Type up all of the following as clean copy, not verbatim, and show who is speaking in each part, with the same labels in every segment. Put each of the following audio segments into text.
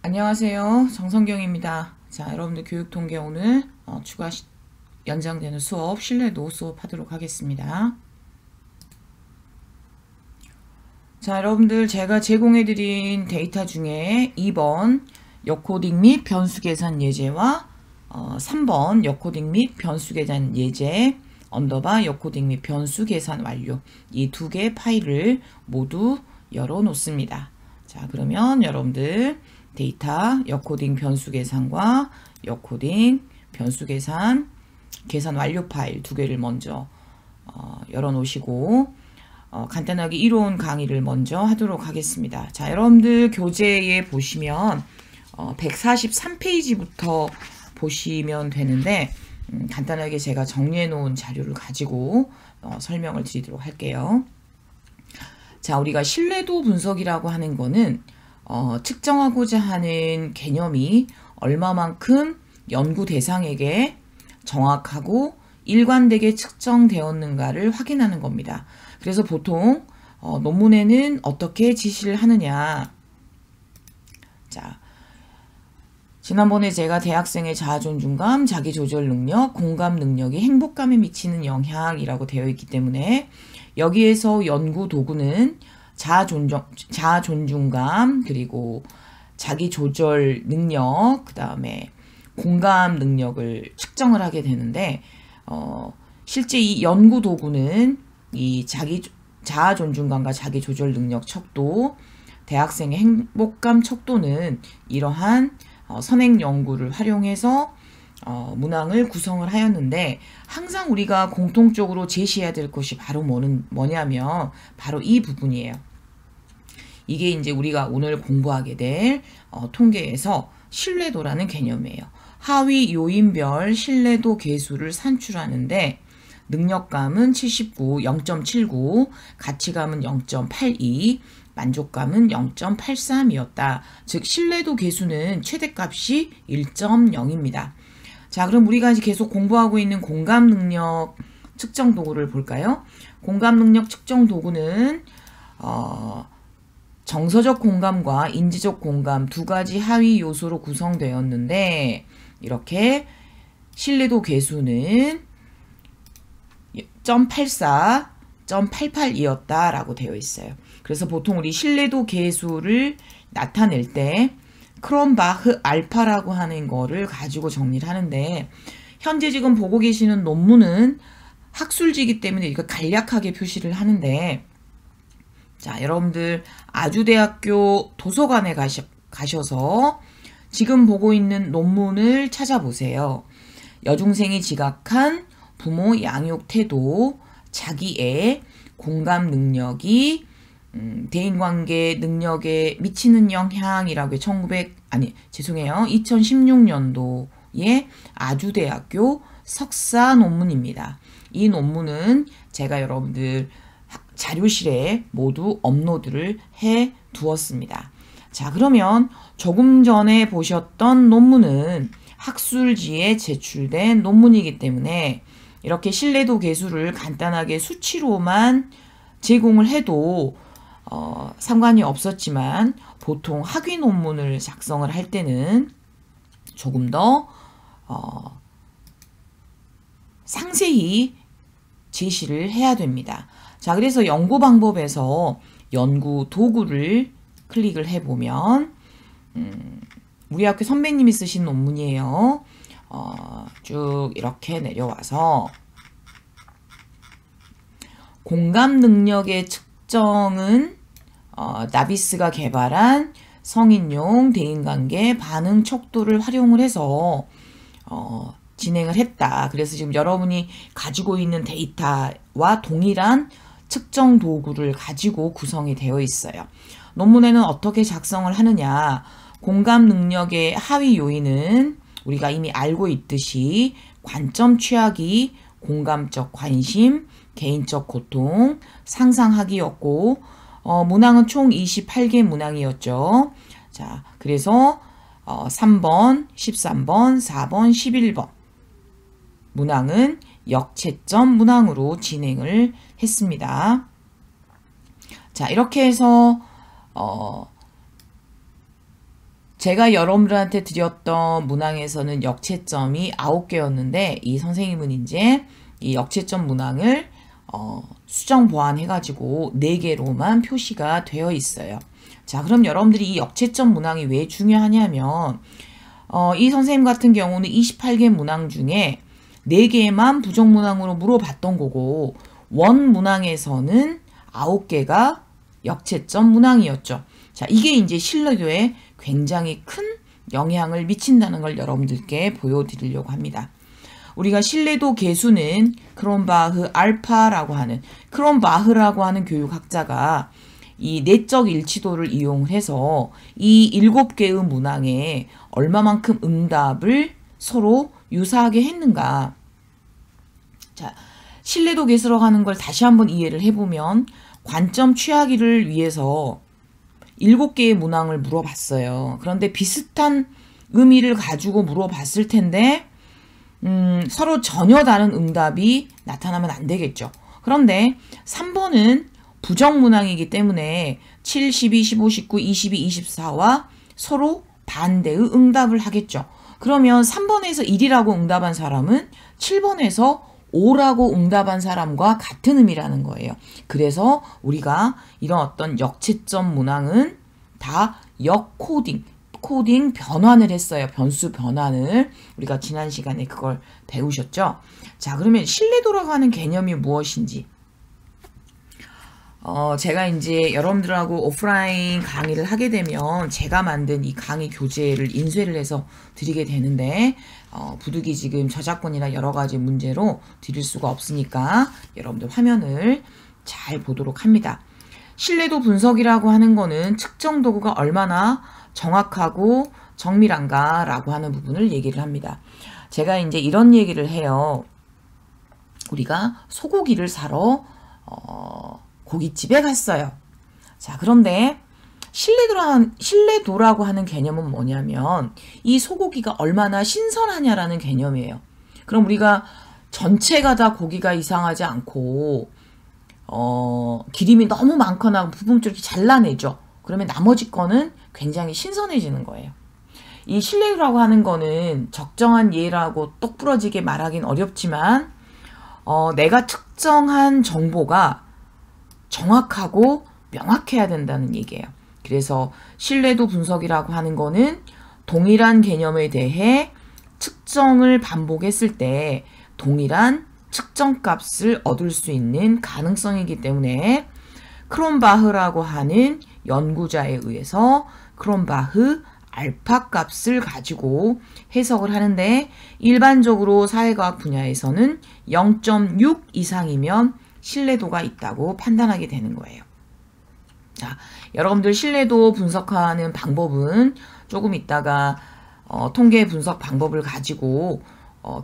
Speaker 1: 안녕하세요. 정성경입니다. 자, 여러분들 교육통계 오늘 추가 연장되는 수업, 신뢰도 수업하도록 하겠습니다. 자, 여러분들 제가 제공해드린 데이터 중에 2번 역코딩 및 변수 계산 예제와 3번 역코딩 및 변수 계산 예제 언더바 역코딩 및 변수 계산 완료 이 두 개의 파일을 모두 열어 놓습니다. 자, 그러면 여러분들 데이터 역코딩 변수 계산과 역코딩 변수 계산 완료 파일 두 개를 먼저 열어 놓으시고 간단하게 이론 강의를 먼저 하도록 하겠습니다. 자, 여러분들 교재에 보시면 143페이지부터 보시면 되는데 간단하게 제가 정리해 놓은 자료를 가지고 설명을 드리도록 할게요. 자, 우리가 신뢰도 분석이라고 하는 거는 측정하고자 하는 개념이 얼마만큼 연구 대상에게 정확하고 일관되게 측정되었는가를 확인하는 겁니다. 그래서 보통 논문에는 어떻게 지시를 하느냐. 자, 지난번에 제가 대학생의 자아존중감, 자기조절 능력, 공감 능력이 행복감에 미치는 영향이라고 되어 있기 때문에 여기에서 연구 도구는 자아존중감, 그리고 자기조절 능력, 그 다음에 공감 능력을 측정을 하게 되는데 실제 이 연구 도구는 이 자아존중감과 자기조절 능력 척도, 대학생의 행복감 척도는 이러한 선행 연구를 활용해서 문항을 구성을 하였는데 항상 우리가 공통적으로 제시해야 될 것이 바로 뭐냐면 바로 이 부분이에요. 이게 이제 우리가 오늘 공부하게 될 통계에서 신뢰도라는 개념이에요. 하위 요인별 신뢰도 계수를 산출하는데 능력감은 79, 0.79, 가치감은 0.82, 만족감은 0.83이었다. 즉 신뢰도 계수는 최대값이 1.0입니다. 자, 그럼 우리가 이제 계속 공부하고 있는 공감 능력 측정 도구를 볼까요? 공감 능력 측정 도구는 정서적 공감과 인지적 공감 두 가지 하위 요소로 구성되었는데 이렇게 신뢰도 계수는 0.84, 0.88이었다라고 되어 있어요. 그래서 보통 우리 신뢰도 계수를 나타낼 때 크롬바흐 알파라고 하는 거를 가지고 정리를 하는데 현재 지금 보고 계시는 논문은 학술지이기 때문에 이거 간략하게 표시를 하는데 자, 여러분들 아주대학교 도서관에 가셔서 지금 보고 있는 논문을 찾아보세요. 여중생이 지각한 부모 양육 태도, 자기애, 공감 능력이 대인관계 능력에 미치는 영향이라고 2016년도에 아주대학교 석사 논문입니다. 이 논문은 제가 여러분들 자료실에 모두 업로드를 해 두었습니다. 자, 그러면 조금 전에 보셨던 논문은 학술지에 제출된 논문이기 때문에 이렇게 신뢰도 계수를 간단하게 수치로만 제공을 해도 상관이 없었지만 보통 학위 논문을 작성을 할 때는 조금 더 상세히 제시를 해야 됩니다. 자, 그래서 연구 방법에서 연구 도구를 클릭을 해보면 우리 학교 선배님이 쓰신 논문이에요. 쭉 이렇게 내려와서 공감 능력의 측정은 나비스가 개발한 성인용 대인관계 반응 척도를 활용을 해서 진행을 했다. 그래서 지금 여러분이 가지고 있는 데이터와 동일한 측정 도구를 가지고 구성이 되어 있어요. 논문에는 어떻게 작성을 하느냐. 공감 능력의 하위 요인은 우리가 이미 알고 있듯이 관점 취하기, 공감적 관심, 개인적 고통, 상상하기였고 문항은 총 28개 문항이었죠. 자, 그래서 3번, 13번, 4번, 11번 문항은 역채점 문항으로 진행을 했습니다. 자, 이렇게 해서 제가 여러분들한테 드렸던 문항에서는 역채점이 9개였는데 이 선생님은 이제 이 역채점 문항을 수정 보완해가지고 4개로만 표시가 되어 있어요. 자, 그럼 여러분들이 이 역채점 문항이 왜 중요하냐면 이 선생님 같은 경우는 28개 문항 중에 4개만 부정문항으로 물어봤던 거고 원 문항에서는 9개가 역채점 문항이었죠. 자, 이게 이제 신뢰도에 굉장히 큰 영향을 미친다는 걸 여러분들께 보여드리려고 합니다. 우리가 신뢰도 계수는 크론바흐 알파라고 하는 크론바흐라고 하는 교육학자가 이 내적 일치도를 이용해서 이 7개의 문항에 얼마만큼 응답을 서로 유사하게 했는가. 자, 신뢰도 계수로 하는 걸 다시 한번 이해를 해보면 관점 취하기를 위해서 7개의 문항을 물어봤어요. 그런데 비슷한 의미를 가지고 물어봤을 텐데 서로 전혀 다른 응답이 나타나면 안 되겠죠. 그런데 3번은 부정문항이기 때문에 7, 12, 15, 19, 22, 24와 서로 반대의 응답을 하겠죠. 그러면 3번에서 1이라고 응답한 사람은 7번에서 5라고 응답한 사람과 같은 의미라는 거예요. 그래서 우리가 이런 어떤 역채점 문항은 다 역코딩, 코딩 변환을 했어요. 변수 변환을. 우리가 지난 시간에 그걸 배우셨죠? 자, 그러면 신뢰도라고 하는 개념이 무엇인지. 제가 이제 여러분들하고 오프라인 강의를 하게 되면 제가 만든 이 강의 교재를 인쇄를 해서 드리게 되는데 부득이 지금 저작권이나 여러 가지 문제로 드릴 수가 없으니까 여러분들 화면을 잘 보도록 합니다. 신뢰도 분석이라고 하는 거는 측정 도구가 얼마나 정확하고 정밀한가 라고 하는 부분을 얘기를 합니다. 제가 이제 이런 얘기를 해요. 우리가 소고기를 사러 고깃집에 갔어요. 자, 그런데 신뢰도라고 하는 개념은 뭐냐면 이 소고기가 얼마나 신선하냐라는 개념이에요. 그럼 우리가 전체가 다 고기가 이상하지 않고 기름이 너무 많거나 부분적으로 잘라내죠. 그러면 나머지 거는 굉장히 신선해지는 거예요. 이 신뢰도라고 하는 거는 적정한 예라고 똑부러지게 말하긴 어렵지만 내가 특정한 정보가 정확하고 명확해야 된다는 얘기예요. 그래서 신뢰도 분석이라고 하는 거는 동일한 개념에 대해 측정을 반복했을 때 동일한 측정값을 얻을 수 있는 가능성이기 때문에 크론바흐라고 하는 연구자에 의해서 크론바흐 알파 값을 가지고 해석을 하는데 일반적으로 사회과학 분야에서는 0.6 이상이면 신뢰도가 있다고 판단하게 되는 거예요. 자, 여러분들 신뢰도 분석하는 방법은 조금 있다가 통계 분석 방법을 가지고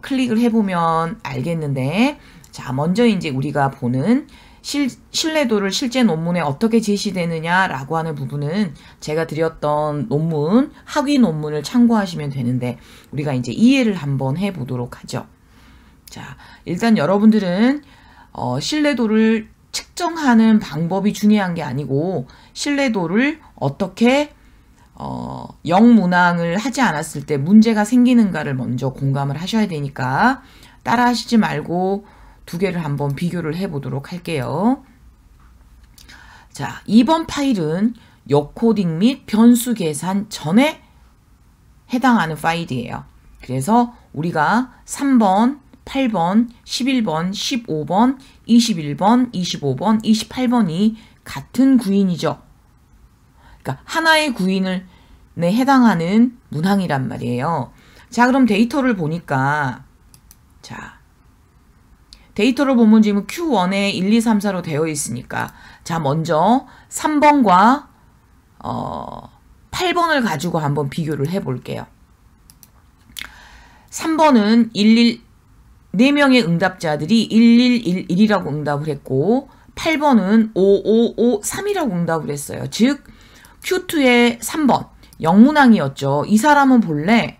Speaker 1: 클릭을 해보면 알겠는데, 자, 먼저 이제 우리가 보는 신뢰도를 실제 논문에 어떻게 제시되느냐라고 하는 부분은 제가 드렸던 논문, 학위 논문을 참고하시면 되는데, 우리가 이제 이해를 한번 해보도록 하죠. 자, 일단 여러분들은 신뢰도를 측정하는 방법이 중요한 게 아니고 신뢰도를 어떻게 영문항을 하지 않았을 때 문제가 생기는가를 먼저 공감을 하셔야 되니까 따라 하시지 말고 두 개를 한번 비교를 해보도록 할게요. 자, 2번 파일은 역코딩 및 변수 계산 전에 해당하는 파일이에요. 그래서 우리가 3번, 8번, 11번, 15번, 21번, 25번, 28번이 같은 구인이죠. 그러니까 하나의 구인에 해당하는 문항이란 말이에요. 자, 그럼 데이터를 보니까, 자, 데이터를 보면 지금 Q1에 1, 2, 3, 4로 되어 있으니까, 자, 먼저 3번과 8번을 가지고 한번 비교를 해볼게요. 3번은 4명의 응답자들이 1111이라고 응답을 했고 8번은 5553이라고 응답을 했어요. 즉 Q2의 3번 영문항이었죠. 이 사람은 본래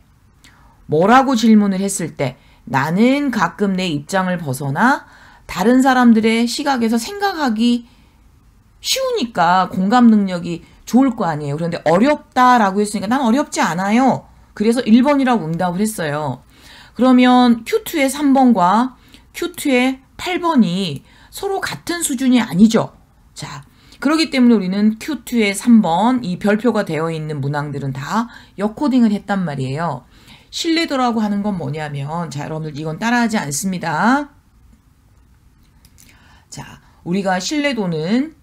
Speaker 1: 뭐라고 질문을 했을 때 나는 가끔 내 입장을 벗어나 다른 사람들의 시각에서 생각하기 쉬우니까 공감 능력이 좋을 거 아니에요. 그런데 어렵다라고 했으니까 난 어렵지 않아요. 그래서 1번이라고 응답을 했어요. 그러면 Q2의 3번과 Q2의 8번이 서로 같은 수준이 아니죠. 자, 그렇기 때문에 우리는 Q2의 3번 이 별표가 되어 있는 문항들은 다 역코딩을 했단 말이에요. 신뢰도라고 하는 건 뭐냐면, 자, 여러분들 이건 따라하지 않습니다. 자, 우리가 신뢰도는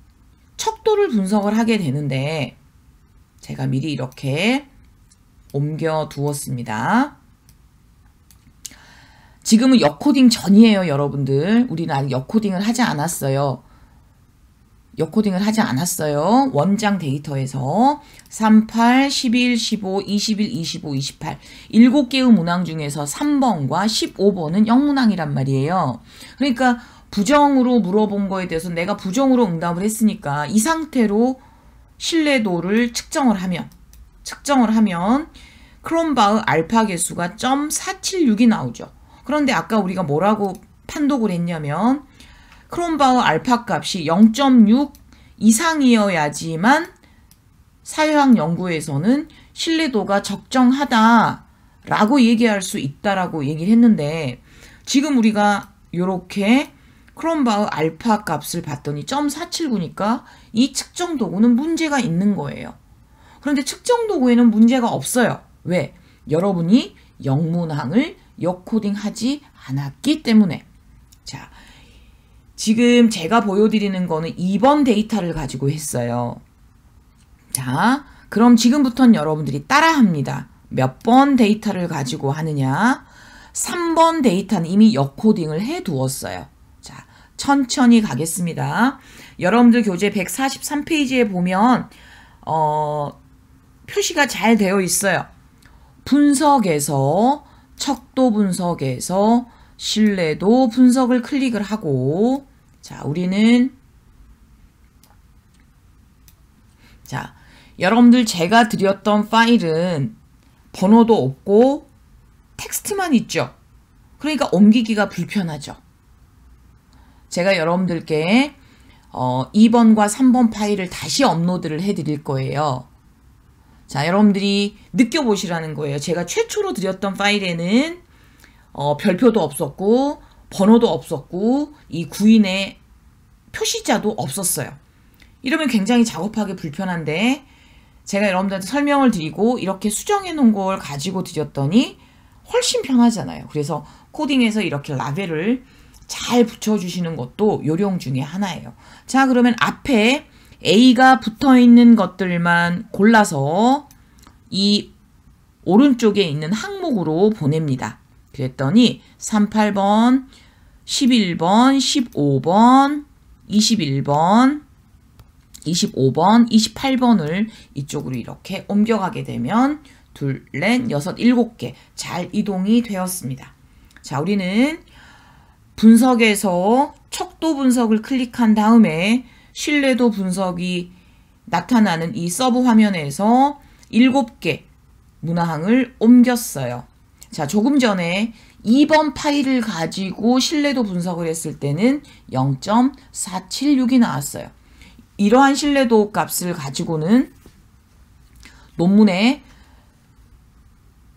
Speaker 1: 척도를 분석을 하게 되는데, 제가 미리 이렇게 옮겨 두었습니다. 지금은 역코딩 전이에요, 여러분들. 우리는 아직 역코딩을 하지 않았어요. 역코딩을 하지 않았어요. 원장 데이터에서 38, 11, 15, 21, 25, 28 7개의 문항 중에서 3번과 15번은 영문항이란 말이에요. 그러니까 부정으로 물어본 거에 대해서 내가 부정으로 응답을 했으니까 이 상태로 신뢰도를 측정을 하면 크롬바흐 알파 계수가 0.476이 나오죠. 그런데 아까 우리가 뭐라고 판독을 했냐면 크롬바흐 알파 값이 0.6 이상이어야지만 사회학 연구에서는 신뢰도가 적정하다라고 얘기할 수 있다라고 얘기를 했는데, 지금 우리가 이렇게 크롬바흐 알파 값을 봤더니 0.479니까 이 측정 도구는 문제가 있는 거예요. 그런데 측정 도구에는 문제가 없어요. 왜? 여러분이 영문항을 역코딩하지 않았기 때문에. 자, 지금 제가 보여드리는 거는 2번 데이터를 가지고 했어요. 자, 그럼 지금부터는 여러분들이 따라합니다. 몇 번 데이터를 가지고 하느냐? 3번 데이터는 이미 역코딩을 해두었어요. 자, 천천히 가겠습니다. 여러분들 교재 143페이지에 보면 표시가 잘 되어 있어요. 분석에서, 척도 분석에서 신뢰도 분석을 클릭을 하고, 자, 우리는, 자, 여러분들 제가 드렸던 파일은 번호도 없고 텍스트만 있죠. 그러니까 옮기기가 불편하죠. 제가 여러분들께 2번과 3번 파일을 다시 업로드를 해드릴 거예요. 자, 여러분들이 느껴보시라는 거예요. 제가 최초로 드렸던 파일에는 별표도 없었고 번호도 없었고 이 구인의 표시자도 없었어요. 이러면 굉장히 작업하기 불편한데, 제가 여러분들한테 설명을 드리고 이렇게 수정해 놓은 걸 가지고 드렸더니 훨씬 편하잖아요. 그래서 코딩에서 이렇게 라벨을 잘 붙여주시는 것도 요령 중에 하나예요. 자, 그러면 앞에 A가 붙어있는 것들만 골라서 이 오른쪽에 있는 항목으로 보냅니다. 그랬더니 38번, 11번, 15번, 21번, 25번, 28번을 이쪽으로 이렇게 옮겨가게 되면 둘, 넷, 여섯, 7개 잘 이동이 되었습니다. 자, 우리는 분석에서 척도 분석을 클릭한 다음에 신뢰도 분석이 나타나는 이 서브 화면에서 7개 문항을 옮겼어요. 자, 조금 전에 2번 파일을 가지고 신뢰도 분석을 했을 때는 0.476이 나왔어요. 이러한 신뢰도 값을 가지고는 논문에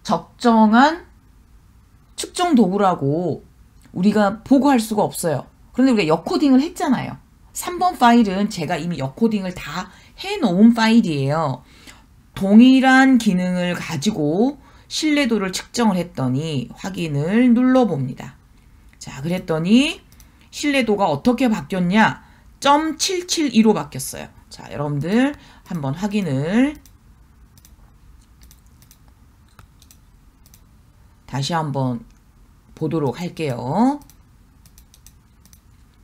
Speaker 1: 적정한 측정 도구라고 우리가 보고할 수가 없어요. 그런데 우리가 역코딩을 했잖아요. 3번 파일은 제가 이미 역코딩을 다 해놓은 파일이에요. 동일한 기능을 가지고 신뢰도를 측정을 했더니 확인을 눌러봅니다. 자, 그랬더니 신뢰도가 어떻게 바뀌었냐? 0.772로 바뀌었어요. 자, 여러분들 한번 확인을 다시 한번 보도록 할게요.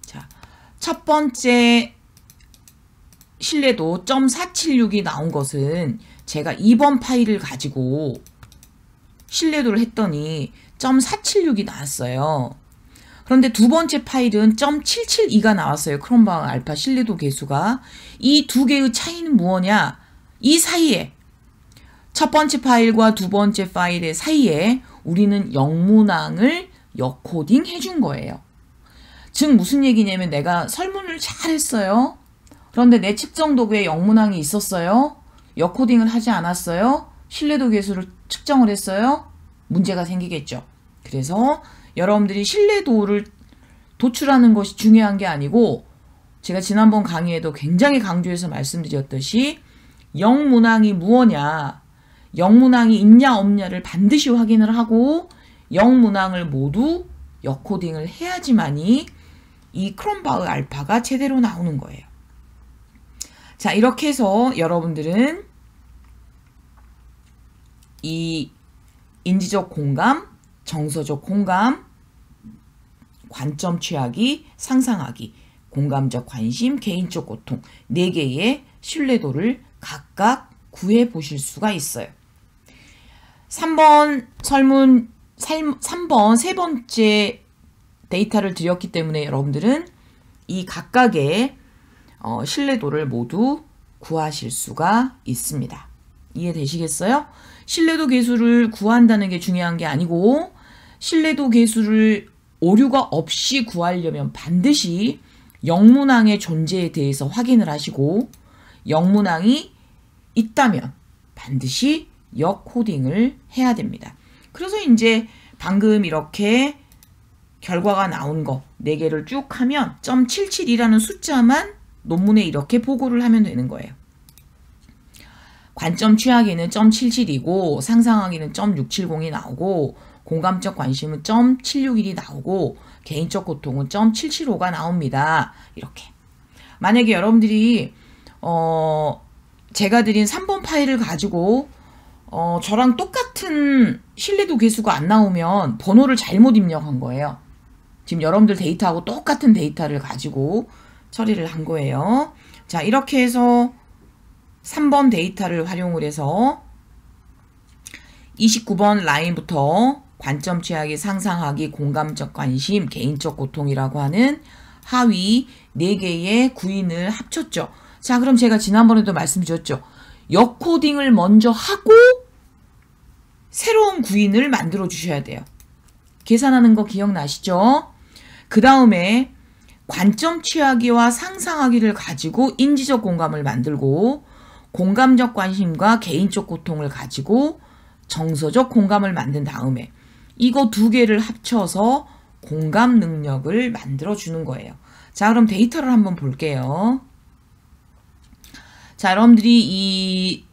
Speaker 1: 자, 첫 번째 신뢰도 0.476이 나온 것은 제가 2번 파일을 가지고 신뢰도를 했더니 0.476이 나왔어요. 그런데 두 번째 파일은 0.772가 나왔어요. 크롬바흐 알파 신뢰도 계수가. 이 두 개의 차이는 무엇이냐? 이 사이에, 첫 번째 파일과 두 번째 파일의 사이에 우리는 영문항을 역코딩 해준 거예요. 즉 무슨 얘기냐면 내가 설문을 잘 했어요. 그런데 내 측정 도구에 영문항이 있었어요? 역코딩을 하지 않았어요? 신뢰도 계수를 측정을 했어요? 문제가 생기겠죠. 그래서 여러분들이 신뢰도를 도출하는 것이 중요한 게 아니고, 제가 지난번 강의에도 굉장히 강조해서 말씀드렸듯이 영문항이 무엇냐, 영문항이 있냐 없냐를 반드시 확인을 하고 영문항을 모두 역코딩을 해야지만이 이 크롬바흐 알파가 제대로 나오는 거예요. 자, 이렇게 해서 여러분들은 이 인지적 공감, 정서적 공감, 관점 취하기, 상상하기, 공감적 관심, 개인적 고통 4개의 신뢰도를 각각 구해 보실 수가 있어요. 3번 설문 3번 세 번째 데이터를 드렸기 때문에 여러분들은 이 각각의 신뢰도를 모두 구하실 수가 있습니다. 이해되시겠어요? 신뢰도 계수를 구한다는 게 중요한 게 아니고, 신뢰도 계수를 오류가 없이 구하려면 반드시 영문항의 존재에 대해서 확인을 하시고, 영문항이 있다면 반드시 역코딩을 해야 됩니다. 그래서 이제 방금 이렇게 결과가 나온 거 4개를 쭉 하면 .77이라는 숫자만 논문에 이렇게 보고를 하면 되는 거예요. 관점 취하기는 .77이고 상상하기는 .670이 나오고 공감적 관심은 .761이 나오고 개인적 고통은 .775가 나옵니다. 이렇게. 만약에 여러분들이 제가 드린 3번 파일을 가지고 저랑 똑같은 신뢰도 계수가 안 나오면 번호를 잘못 입력한 거예요. 지금 여러분들 데이터하고 똑같은 데이터를 가지고 처리를 한 거예요. 자, 이렇게 해서 3번 데이터를 활용을 해서 29번 라인부터 관점 취하기, 상상하기, 공감적 관심, 개인적 고통이라고 하는 하위 4개의 구인을 합쳤죠. 자, 그럼 제가 지난번에도 말씀드렸죠. 역코딩을 먼저 하고 새로운 구인을 만들어 주셔야 돼요. 계산하는 거 기억나시죠? 그 다음에 관점 취하기와 상상하기를 가지고 인지적 공감을 만들고, 공감적 관심과 개인적 고통을 가지고 정서적 공감을 만든 다음에 이거 2개를 합쳐서 공감 능력을 만들어 주는 거예요. 자, 그럼 데이터를 한번 볼게요. 자, 여러분들이 이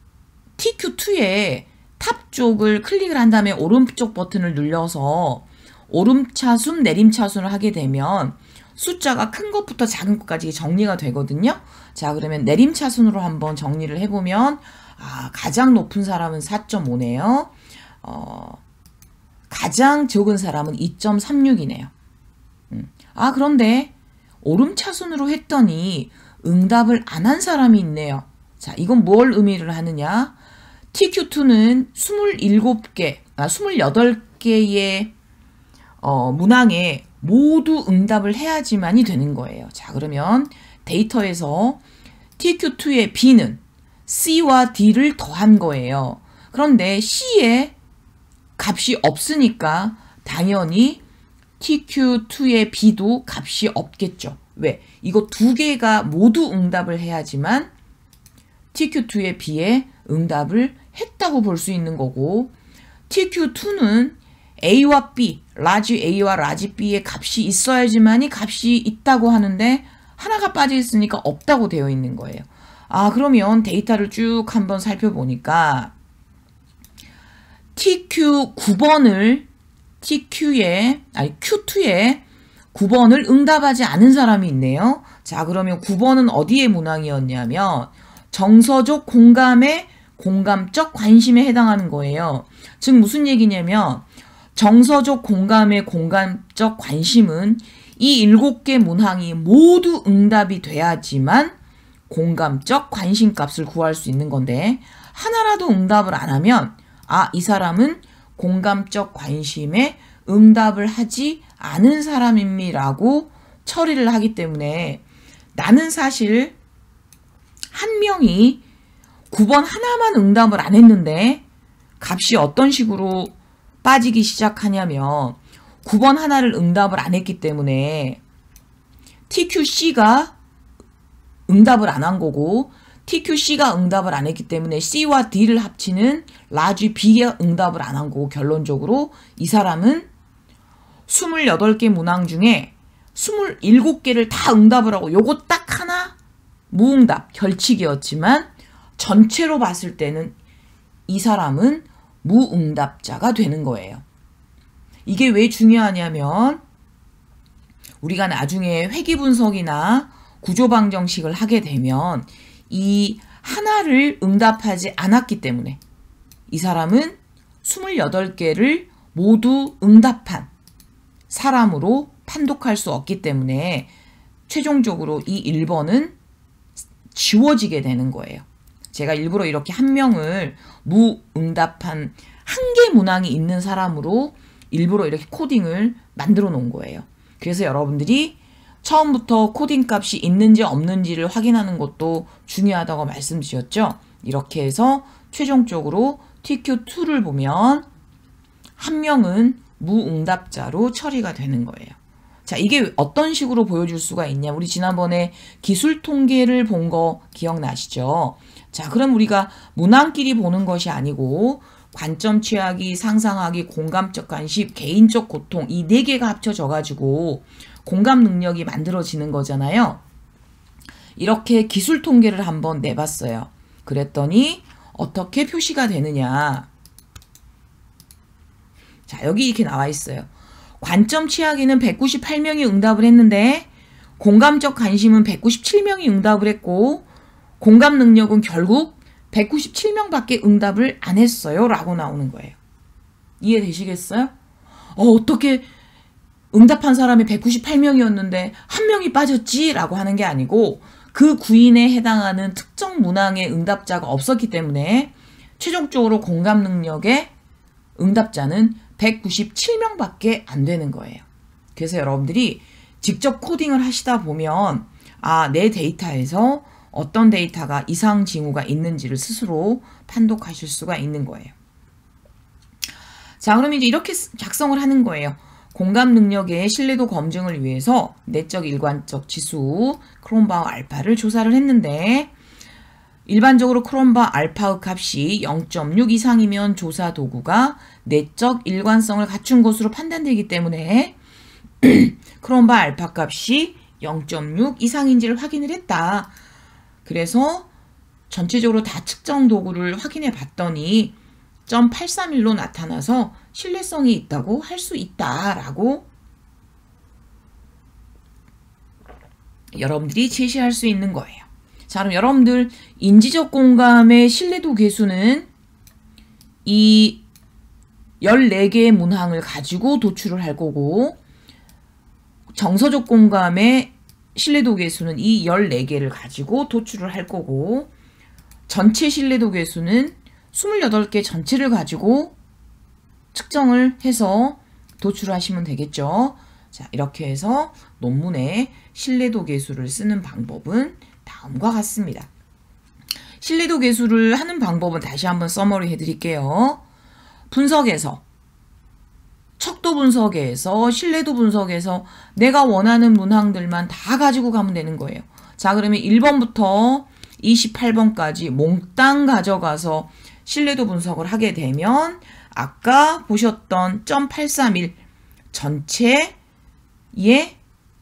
Speaker 1: TQ2의 탑 쪽을 클릭을 한 다음에 오른쪽 버튼을 눌러서 오름차순, 내림차순을 하게 되면 숫자가 큰 것부터 작은 것까지 정리가 되거든요. 자, 그러면 내림차순으로 한번 정리를 해보면 가장 높은 사람은 4.5네요. 가장 적은 사람은 2.36이네요. 그런데 오름차순으로 했더니 응답을 안 한 사람이 있네요. 자, 이건 뭘 의미를 하느냐? TQ2는 28개의 문항에 모두 응답을 해야지만이 되는 거예요. 자, 그러면 데이터에서 TQ2의 B는 C와 D를 더한 거예요. 그런데 C에 값이 없으니까 당연히 TQ2의 B도 값이 없겠죠. 왜? 이거 2개가 모두 응답을 해야지만 TQ2의 B에 응답을 했다고 볼 수 있는 거고, TQ2는 A와 B, 라지 A와 라지 B의 값이 있어야지만이 값이 있다고 하는데 하나가 빠져 있으니까 없다고 되어 있는 거예요. 그러면 데이터를 쭉 한번 살펴보니까 TQ9번을 Q2에 9번을 응답하지 않은 사람이 있네요. 자, 그러면 9번은 어디의 문항이었냐면 정서적 공감의 공감적 관심에 해당하는 거예요. 즉 무슨 얘기냐면 정서적 공감의 공감적 관심은 이 7개 문항이 모두 응답이 돼야지만 공감적 관심값을 구할 수 있는 건데, 하나라도 응답을 안 하면 이 사람은 공감적 관심에 응답을 하지 않은 사람입니다라고 처리를 하기 때문에, 나는 사실 한 명이 9번 하나만 응답을 안 했는데 값이 어떤 식으로 빠지기 시작하냐면 9번 하나를 응답을 안 했기 때문에 TQC가 응답을 안 한 거고 TQC가 응답을 안 했기 때문에 C와 D를 합치는 라지 B가 응답을 안 한 거고 결론적으로 이 사람은 28개 문항 중에 27개를 다 응답을 하고 요거 딱 하나 무응답, 결칙이었지만 전체로 봤을 때는 이 사람은 무응답자가 되는 거예요. 이게 왜 중요하냐면 우리가 나중에 회귀분석이나 구조방정식을 하게 되면 이 하나를 응답하지 않았기 때문에 이 사람은 28개를 모두 응답한 사람으로 판독할 수 없기 때문에 최종적으로 이 1번은 지워지게 되는 거예요. 제가 일부러 이렇게 한 명을 무응답한 한 개 문항이 있는 사람으로 일부러 이렇게 코딩을 만들어 놓은 거예요. 그래서 여러분들이 처음부터 코딩 값이 있는지 없는지를 확인하는 것도 중요하다고 말씀드렸죠. 이렇게 해서 최종적으로 TQ2를 보면 한 명은 무응답자로 처리가 되는 거예요. 자, 이게 어떤 식으로 보여줄 수가 있냐. 우리 지난번에 기술 통계를 본 거 기억나시죠? 자, 그럼 우리가 문항끼리 보는 것이 아니고 관점 취하기, 상상하기, 공감적 관심, 개인적 고통 이 4개가 합쳐져 가지고 공감 능력이 만들어지는 거잖아요. 이렇게 기술 통계를 한번 내봤어요. 그랬더니 어떻게 표시가 되느냐. 자, 여기 이렇게 나와 있어요. 관점 취하기는 198명이 응답을 했는데 공감적 관심은 197명이 응답을 했고 공감 능력은 결국 197명밖에 응답을 안 했어요 라고 나오는 거예요. 이해되시겠어요? 어떻게 응답한 사람이 198명이었는데 한 명이 빠졌지? 라고 하는 게 아니고 그 구인에 해당하는 특정 문항의 응답자가 없었기 때문에 최종적으로 공감 능력의 응답자는 197명밖에 안 되는 거예요. 그래서 여러분들이 직접 코딩을 하시다 보면 내 데이터에서 어떤 데이터가 이상 징후가 있는지를 스스로 판독하실 수가 있는 거예요. 자, 그럼 이제 이렇게 작성을 하는 거예요. 공감 능력의 신뢰도 검증을 위해서 내적 일관적 지수 크롬바우 알파를 조사를 했는데 일반적으로 크롬바우 알파의 값이 0.6 이상이면 조사 도구가 내적 일관성을 갖춘 것으로 판단되기 때문에 크롬바우 알파 값이 0.6 이상인지를 확인을 했다. 그래서 전체적으로 다 측정 도구를 확인해 봤더니 0.831로 나타나서 신뢰성이 있다고 할 수 있다라고 여러분들이 제시할 수 있는 거예요. 자, 그럼 여러분들 인지적 공감의 신뢰도 계수는 이 14개의 문항을 가지고 도출을 할 거고 정서적 공감의 신뢰도 계수는 이 14개를 가지고 도출을 할 거고 전체 신뢰도 계수는 28개 전체를 가지고 측정을 해서 도출하시면 되겠죠. 자, 이렇게 해서 논문에 신뢰도 계수를 쓰는 방법은 다음과 같습니다. 신뢰도 계수를 하는 방법은 다시 한번 서머리 해드릴게요. 분석에서 척도 분석에서 신뢰도 분석에서 내가 원하는 문항들만 다 가지고 가면 되는 거예요. 자, 그러면 1번부터 28번까지 몽땅 가져가서 신뢰도 분석을 하게 되면 아까 보셨던 0.831 전체의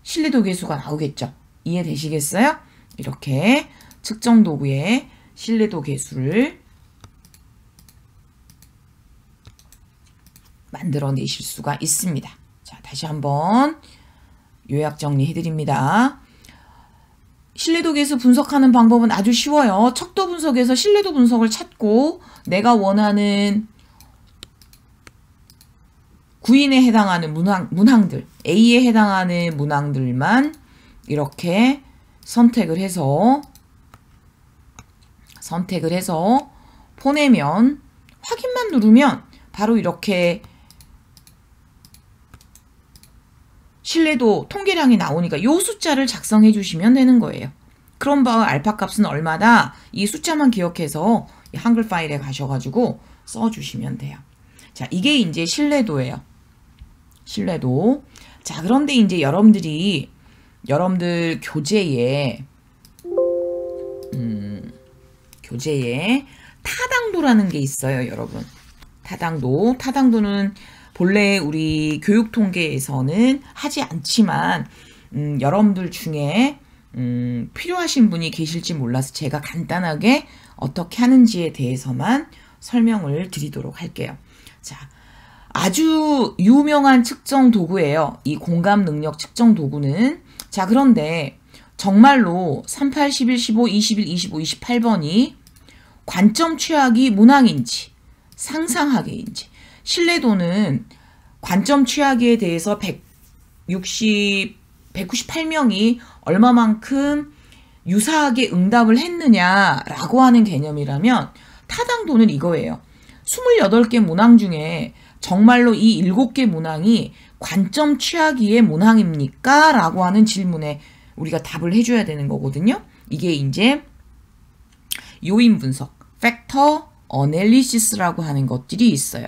Speaker 1: 신뢰도 계수가 나오겠죠. 이해되시겠어요? 이렇게 측정 도구의 신뢰도 계수를 만들어내실 수가 있습니다. 자, 다시 한번 요약 정리해 드립니다. 신뢰도 계수 분석하는 방법은 아주 쉬워요. 척도 분석에서 신뢰도 분석을 찾고 내가 원하는 구인에 해당하는 문항들, A에 해당하는 문항들만 이렇게 선택을 해서 보내면 확인만 누르면 바로 이렇게 신뢰도 통계량이 나오니까 이 숫자를 작성해 주시면 되는 거예요. 크롬바우 알파 값은 얼마다 이 숫자만 기억해서 이 한글 파일에 가셔가지고 써주시면 돼요. 자, 이게 이제 신뢰도예요. 신뢰도. 자, 그런데 이제 여러분들 교재에 교재에 타당도라는 게 있어요, 여러분. 타당도는 본래 우리 교육통계에서는 하지 않지만 여러분들 중에 필요하신 분이 계실지 몰라서 제가 간단하게 어떻게 하는지에 대해서만 설명을 드리도록 할게요. 자, 아주 유명한 측정 도구예요. 이 공감 능력 측정 도구는. 자, 그런데 정말로 38, 11, 15, 21, 25, 28번이 관점 취약이 문항인지 상상하기인지, 신뢰도는 관점 취약에 대해서 198명이 얼마만큼 유사하게 응답을 했느냐라고 하는 개념이라면, 타당도는 이거예요. 28개 문항 중에 정말로 이 7개 문항이 관점 취약이의 문항입니까? 라고 하는 질문에 우리가 답을 해줘야 되는 거거든요. 이게 이제 요인 분석, 팩터 어널리시스라고 하는 것들이 있어요.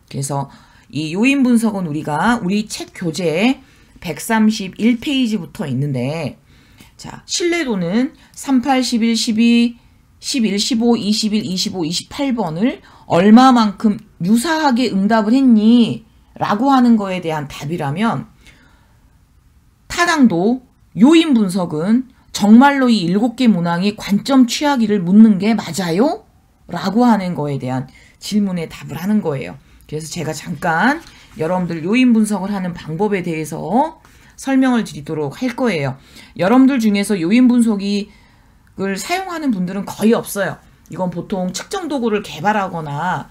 Speaker 1: 그래서 이 요인 분석은 우리 책 교재 131페이지부터 있는데, 자, 신뢰도는 38, 11, 12, 11, 15, 21, 25, 28번을 얼마만큼 유사하게 응답을 했니? 라고 하는 거에 대한 답이라면, 타당도, 요인 분석은 정말로 이 7개 문항이 관점 취하기를 묻는 게 맞아요? 라고 하는 거에 대한 질문에 답을 하는 거예요. 그래서 제가 잠깐 여러분들 요인 분석을 하는 방법에 대해서 설명을 드리도록 할 거예요. 여러분들 중에서 요인 분석을 사용하는 분들은 거의 없어요. 이건 보통 측정 도구를 개발하거나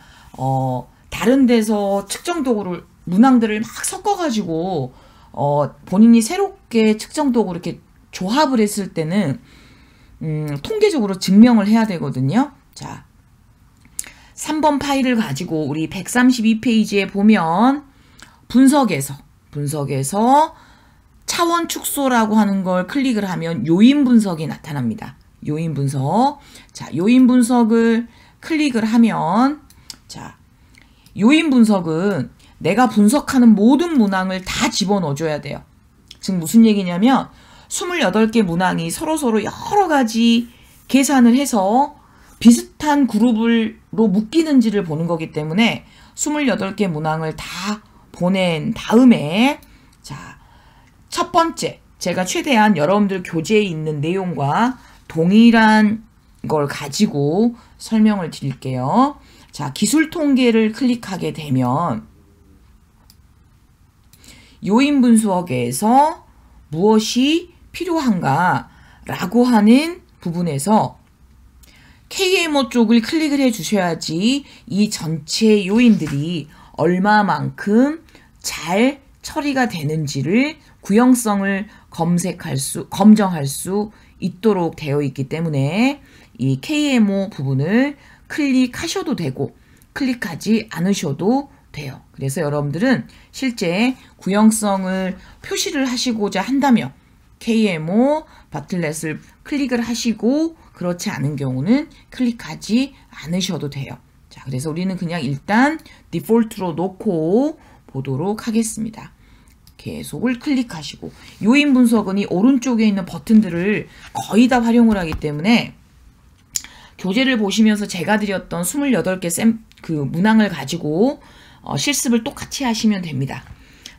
Speaker 1: 다른 데서 측정 도구를 문항들을 막 섞어가지고 본인이 새롭게 측정 도구 이렇게 조합을 했을 때는 통계적으로 증명을 해야 되거든요. 자, 3번 파일을 가지고 우리 132페이지에 보면 분석에서 차원 축소라고 하는 걸 클릭을 하면 요인 분석이 나타납니다. 요인 분석. 자, 요인 분석을 클릭을 하면, 자, 요인 분석은 내가 분석하는 모든 문항을 다 집어넣어줘야 돼요. 즉 무슨 얘기냐면 28개 문항이 서로서로 여러 가지 계산을 해서 비슷한 그룹으로 묶이는지를 보는 거기 때문에 28개 문항을 다 보낸 다음에, 자, 첫 번째, 제가 최대한 여러분들 교재에 있는 내용과 동일한 걸 가지고 설명을 드릴게요. 자, 기술 통계를 클릭하게 되면 요인 분석에서 무엇이 필요한가 라고 하는 부분에서 KMO 쪽을 클릭을 해 주셔야지 이 전체 요인들이 얼마만큼 잘 처리가 되는지를 구형성을 검정할 수 있도록 되어 있기 때문에 이 KMO 부분을 클릭하셔도 되고 클릭하지 않으셔도 돼요. 그래서 여러분들은 실제 구형성을 표시를 하시고자 한다면 KMO 바틀렛을 클릭을 하시고, 그렇지 않은 경우는 클릭하지 않으셔도 돼요. 자, 그래서 우리는 그냥 일단 디폴트로 놓고 보도록 하겠습니다. 계속을 클릭하시고, 요인 분석은 이 오른쪽에 있는 버튼들을 거의 다 활용을 하기 때문에 교재를 보시면서 제가 드렸던 28개 문항을 가지고 실습을 똑같이 하시면 됩니다.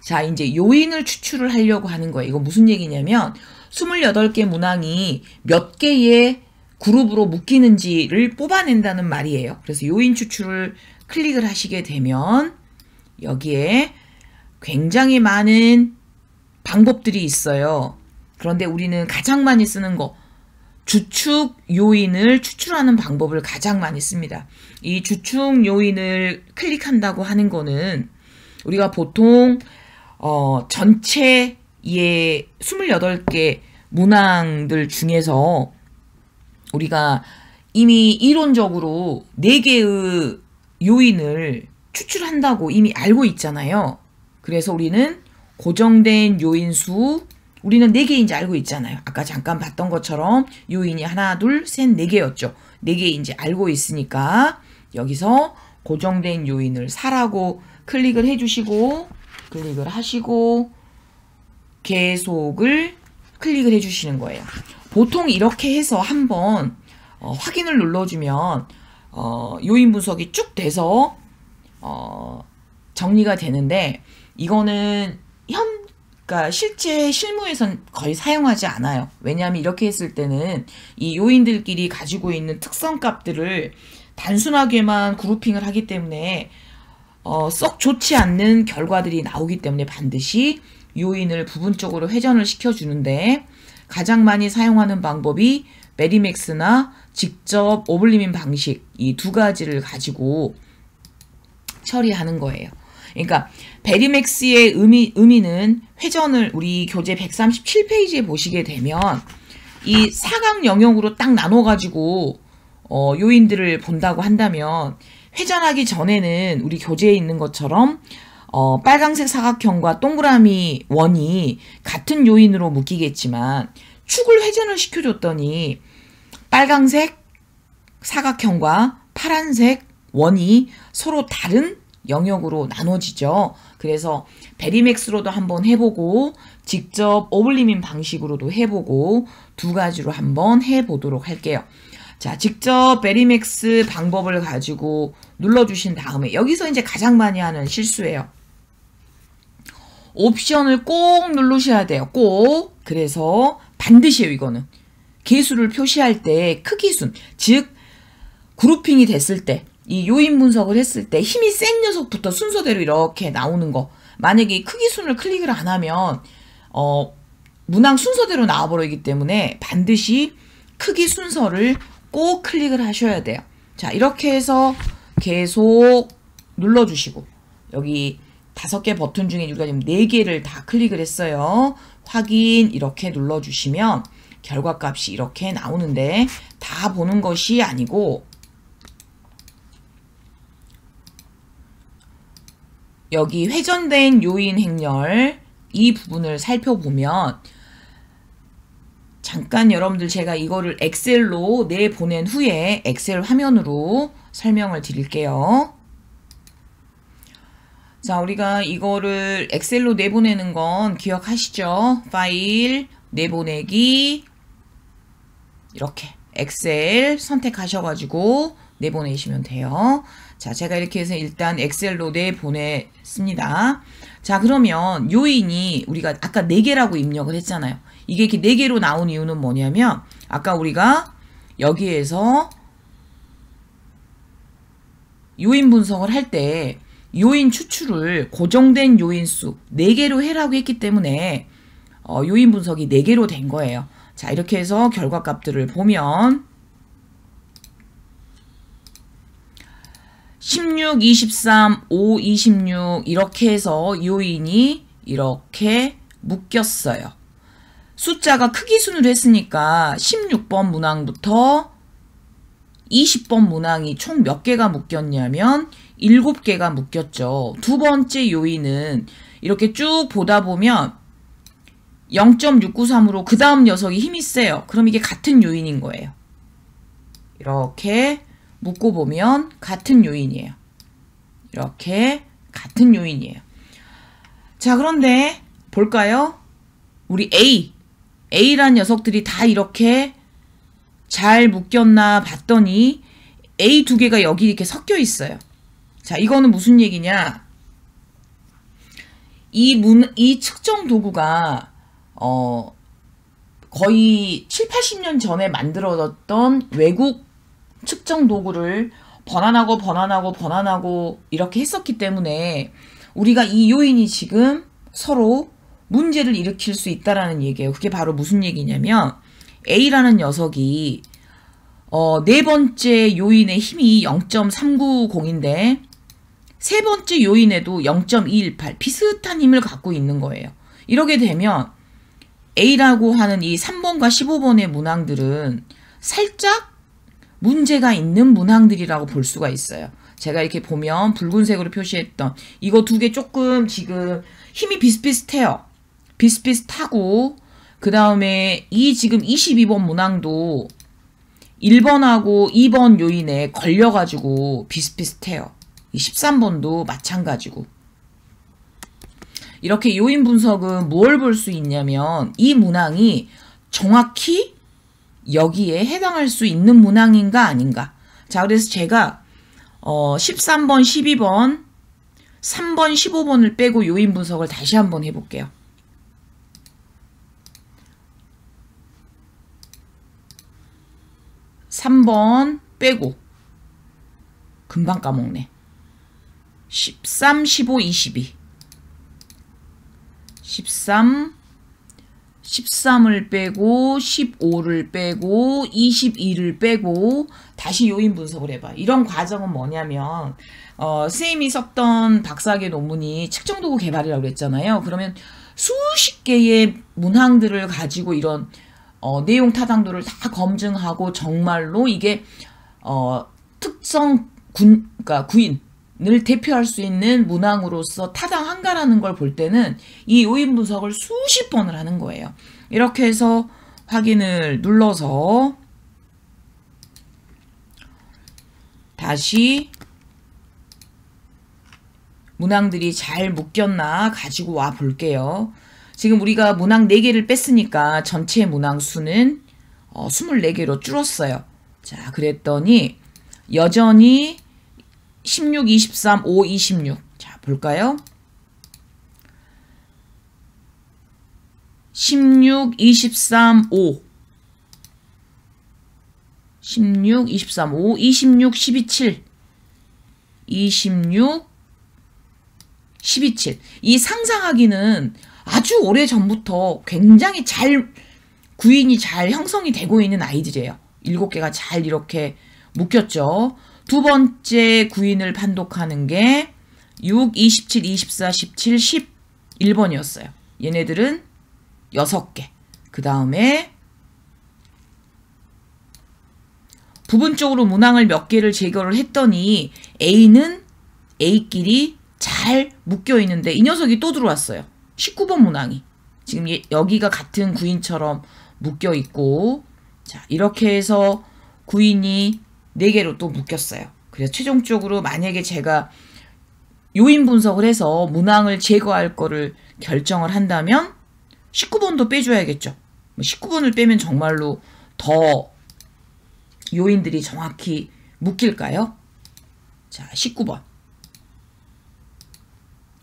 Speaker 1: 자, 이제 요인을 추출을 하려고 하는 거예요. 이거 무슨 얘기냐면 28개 문항이 몇 개의 그룹으로 묶이는지를 뽑아낸다는 말이에요. 그래서 요인 추출을 클릭을 하시게 되면 여기에 굉장히 많은 방법들이 있어요. 그런데 우리는 가장 많이 쓰는 거, 주축 요인을 추출하는 방법을 가장 많이 씁니다. 이 주축 요인을 클릭한다고 하는 거는 우리가 보통 전체의 28개 문항들 중에서 우리가 이미 이론적으로 4개의 요인을 추출한다고 이미 알고 있잖아요. 그래서 우리는 고정된 요인수, 우리는 4개인지 알고 있잖아요. 아까 잠깐 봤던 것처럼 요인이 하나, 둘, 셋, 4개였죠. 4개인지 알고 있으니까 여기서 고정된 요인을 4라고 클릭을 해주시고, 클릭을 하시고 계속을 클릭을 해주시는 거예요. 보통 이렇게 해서 한번 확인을 눌러주면 요인 분석이 쭉 돼서 정리가 되는데 이거는 그러니까 실제 실무에선 거의 사용하지 않아요. 왜냐하면 이렇게 했을 때는 이 요인들끼리 가지고 있는 특성값들을 단순하게만 그룹핑을 하기 때문에 썩 좋지 않는 결과들이 나오기 때문에 반드시 요인을 부분적으로 회전을 시켜주는데 가장 많이 사용하는 방법이 베리맥스나 직접 오블리민 방식 이 두 가지를 가지고 처리하는 거예요. 그러니까 베리맥스의 의미는 회전을 우리 교재 137페이지에 보시게 되면 이 사각 영역으로 딱 나눠가지고 요인들을 본다고 한다면 회전하기 전에는 우리 교재에 있는 것처럼 빨강색 사각형과 동그라미 원이 같은 요인으로 묶이겠지만 축을 회전을 시켜줬더니 빨강색 사각형과 파란색 원이 서로 다른 영역으로 나눠지죠. 그래서 베리맥스로도 한번 해보고 직접 오블리민 방식으로도 해보고 두 가지로 한번 해보도록 할게요. 자, 직접 베리맥스 방법을 가지고 눌러주신 다음에 여기서 이제 가장 많이 하는 실수예요. 옵션을 꼭 누르셔야 돼요. 꼭. 그래서 반드시요, 이거는. 개수를 표시할 때 크기순, 즉 그룹핑이 됐을 때 이 요인 분석을 했을 때 힘이 센 녀석부터 순서대로 이렇게 나오는 거. 만약에 크기순을 클릭을 안 하면 문항 순서대로 나와버리기 때문에 반드시 크기 순서를 꼭 클릭을 하셔야 돼요. 자, 이렇게 해서 계속 눌러주시고 여기 5개 버튼 중에 우리가 지금 4개를 다 클릭을 했어요. 확인 이렇게 눌러주시면 결과값이 이렇게 나오는데 다 보는 것이 아니고 여기 회전된 요인 행렬 이 부분을 살펴보면 잠깐 여러분들 제가 이거를 엑셀로 내보낸 후에 엑셀 화면으로 설명을 드릴게요. 자, 우리가 이거를 엑셀로 내보내는 건 기억하시죠? 파일, 내보내기 이렇게 엑셀 선택하셔가지고 내보내시면 돼요. 자, 제가 이렇게 해서 일단 엑셀로 내보냈습니다. 자, 그러면 요인이 우리가 아까 4개라고 입력을 했잖아요. 이게 이렇게 4개로 나온 이유는 뭐냐면 아까 우리가 여기에서 요인 분석을 할 때 요인 추출을 고정된 요인수 4개로 해라고 했기 때문에 요인 분석이 4개로 된 거예요. 자, 이렇게 해서 결과값들을 보면 16, 23, 5, 26 이렇게 해서 요인이 이렇게 묶였어요. 숫자가 크기순으로 했으니까 16번 문항부터 20번 문항이 총 몇 개가 묶였냐면 7개가 묶였죠. 두 번째 요인은 이렇게 쭉 보다 보면 0.693으로 그 다음 녀석이 힘이 세요. 그럼 이게 같은 요인인 거예요. 이렇게 묶고 보면 같은 요인이에요. 이렇게 같은 요인이에요. 자, 그런데 볼까요? 우리 A란 녀석들이 다 이렇게 잘 묶였나 봤더니 A 2개가 여기 이렇게 섞여 있어요. 자, 이거는 무슨 얘기냐? 이 측정 도구가 거의 7, 80년 전에 만들어졌던 외국 측정 도구를 번안하고 이렇게 했었기 때문에 우리가 이 요인이 지금 서로 문제를 일으킬 수 있다라는 얘기예요. 그게 바로 무슨 얘기냐면 A라는 녀석이 네 번째 요인의 힘이 0.390인데 세 번째 요인에도 0.218 비슷한 힘을 갖고 있는 거예요. 이러게 되면 A라고 하는 이 3번과 15번의 문항들은 살짝 문제가 있는 문항들이라고 볼 수가 있어요. 제가 이렇게 보면 붉은색으로 표시했던 이거 2개 조금 지금 힘이 비슷비슷해요. 비슷비슷하고 그 다음에 이 지금 22번 문항도 1번하고 2번 요인에 걸려가지고 비슷비슷해요. 이 13번도 마찬가지고. 이렇게 요인 분석은 뭘 볼 수 있냐면 이 문항이 정확히 여기에 해당할 수 있는 문항인가 아닌가. 자, 그래서 제가 13번, 12번, 3번, 15번을 빼고 요인 분석을 다시 한번 해볼게요. (3번) 빼고 금방 까먹네. 13, 15, 22 13을 빼고 15를 빼고 22를 빼고 다시 요인 분석을 해봐. 이런 과정은 뭐냐면 선생님이 썼던 박사학위 논문이 측정도구 개발이라고 그랬잖아요. 그러면 수십 개의 문항들을 가지고 이런 내용 타당도를 다 검증하고 정말로 이게 특성 그러니까 구인을 대표할 수 있는 문항으로서 타당한가라는 걸 볼 때는 이 요인 분석을 수십 번을 하는 거예요. 이렇게 해서 확인을 눌러서 다시 문항들이 잘 묶였나 가지고 와 볼게요. 지금 우리가 문항 4개를 뺐으니까 전체 문항 수는 24개로 줄었어요. 자, 그랬더니 여전히 16, 23, 5, 26. 자, 볼까요? 16, 23, 5. 16, 23, 5, 26, 12, 7. 26, 12, 7. 이 상상하기는 아주 오래전부터 굉장히 잘 구인이 잘 형성이 되고 있는 아이들이에요. 7개가 잘 이렇게 묶였죠. 두 번째 구인을 판독하는 게 6, 27, 24, 17, 11번이었어요. 얘네들은 6개. 그 다음에 부분적으로 문항을 몇 개를 제거를 했더니 A는 A끼리 잘 묶여 있는데 이 녀석이 또 들어왔어요. 19번 문항이. 지금 여기가 같은 구인처럼 묶여 있고, 자, 이렇게 해서 구인이 4개로 또 묶였어요. 그래서 최종적으로 만약에 제가 요인 분석을 해서 문항을 제거할 거를 결정을 한다면 19번도 빼줘야겠죠. 19번을 빼면 정말로 더 요인들이 정확히 묶일까요? 자, 19번.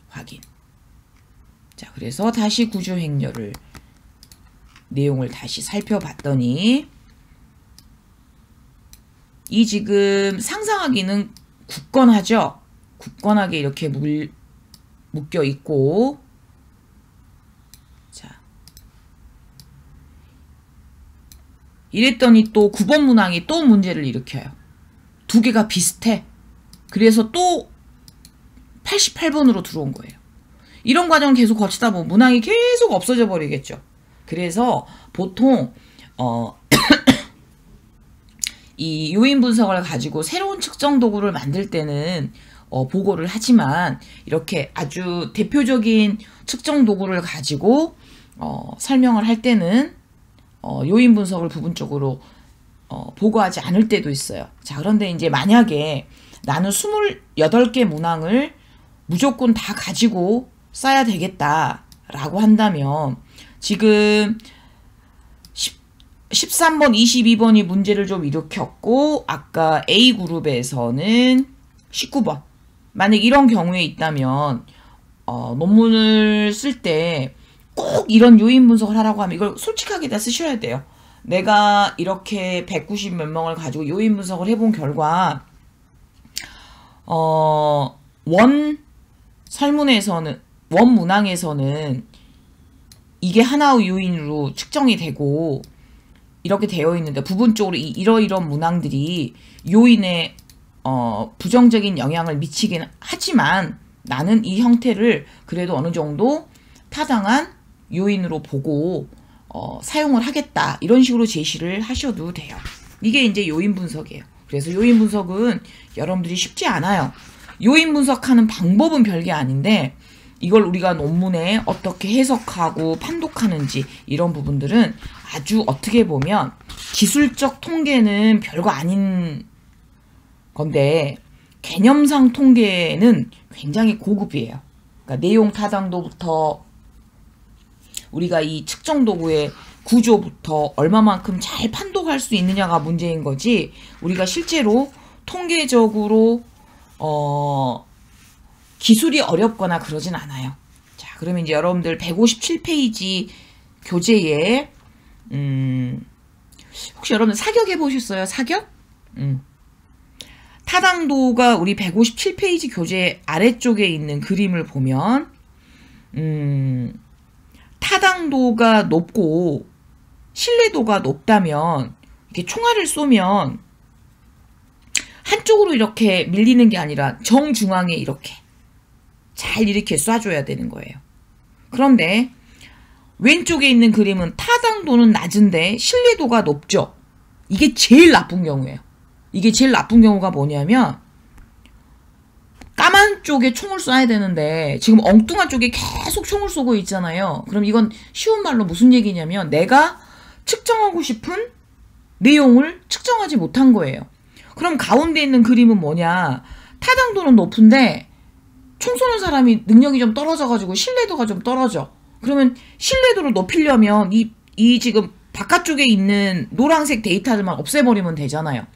Speaker 1: 확인. 자, 그래서 다시 구조 행렬을 내용을 다시 살펴봤더니 이 지금 상상하기는 굳건하죠? 굳건하게 이렇게 묶여 있고, 자, 이랬더니 또 9번 문항이 또 문제를 일으켜요. 2개가 비슷해. 그래서 또 88번으로 들어온 거예요. 이런 과정을 계속 거치다 보면 문항이 계속 없어져 버리겠죠. 그래서 보통 이 요인 분석을 가지고 새로운 측정 도구를 만들 때는 보고를 하지만 이렇게 아주 대표적인 측정 도구를 가지고 설명을 할 때는 요인 분석을 부분적으로 보고하지 않을 때도 있어요. 자, 그런데 이제 만약에 나는 28개 문항을 무조건 다 가지고 써야 되겠다라고 한다면 지금 13번, 22번이 문제를 좀 일으켰고 아까 A그룹에서는 19번. 만약 이런 경우에 있다면 논문을 쓸 때 꼭 이런 요인 분석을 하라고 하면 이걸 솔직하게 다 쓰셔야 돼요. 내가 이렇게 190 몇 명을 가지고 요인 분석을 해본 결과 원 문항에서는 이게 하나의 요인으로 측정이 되고 이렇게 되어 있는데 부분적으로 이러이런 문항들이 요인에 부정적인 영향을 미치긴 하지만 나는 이 형태를 그래도 어느 정도 타당한 요인으로 보고 사용을 하겠다. 이런 식으로 제시를 하셔도 돼요. 이게 이제 요인 분석이에요. 그래서 요인 분석은 여러분들이 쉽지 않아요. 요인 분석하는 방법은 별게 아닌데 이걸 우리가 논문에 어떻게 해석하고 판독하는지 이런 부분들은 아주 어떻게 보면 기술적 통계는 별거 아닌 건데 개념상 통계는 굉장히 고급이에요. 그러니까 내용 타당도부터 우리가 이 측정 도구의 구조부터 얼마만큼 잘 판독할 수 있느냐가 문제인 거지, 우리가 실제로 통계적으로 기술이 어렵거나 그러진 않아요. 자, 그러면 이제 여러분들 157페이지 교재에 혹시 여러분들 사격해 보셨어요? 사격? 타당도가 우리 157페이지 교재 아래쪽에 있는 그림을 보면 타당도가 높고 신뢰도가 높다면 이렇게 총알을 쏘면 한쪽으로 이렇게 밀리는 게 아니라 정중앙에 이렇게 잘 이렇게 쏴줘야 되는 거예요. 그런데 왼쪽에 있는 그림은 타당도는 낮은데 신뢰도가 높죠. 이게 제일 나쁜 경우예요. 이게 제일 나쁜 경우가 뭐냐면 까만 쪽에 총을 쏴야 되는데 지금 엉뚱한 쪽에 계속 총을 쏘고 있잖아요. 그럼 이건 쉬운 말로 무슨 얘기냐면 내가 측정하고 싶은 내용을 측정하지 못한 거예요. 그럼 가운데 있는 그림은 뭐냐? 타당도는 높은데 총 쏘는 사람이 능력이 좀 떨어져가지고 신뢰도가 좀 떨어져. 그러면 신뢰도를 높이려면 이 지금 바깥쪽에 있는 노란색 데이터들만 없애버리면 되잖아요.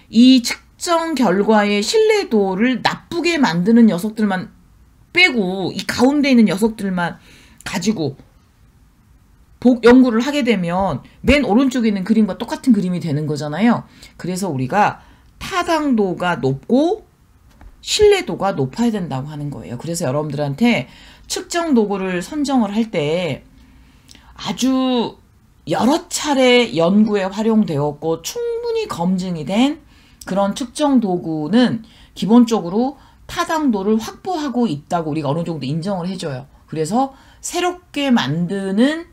Speaker 1: 이 측정 결과의 신뢰도를 나쁘게 만드는 녀석들만 빼고 이 가운데 있는 녀석들만 가지고 연구를 하게 되면 맨 오른쪽에 있는 그림과 똑같은 그림이 되는 거잖아요. 그래서 우리가 타당도가 높고 신뢰도가 높아야 된다고 하는 거예요. 그래서 여러분들한테 측정 도구를 선정을 할 때 아주 여러 차례 연구에 활용되었고 충분히 검증이 된 그런 측정 도구는 기본적으로 타당도를 확보하고 있다고 우리가 어느 정도 인정을 해줘요. 그래서 새롭게 만드는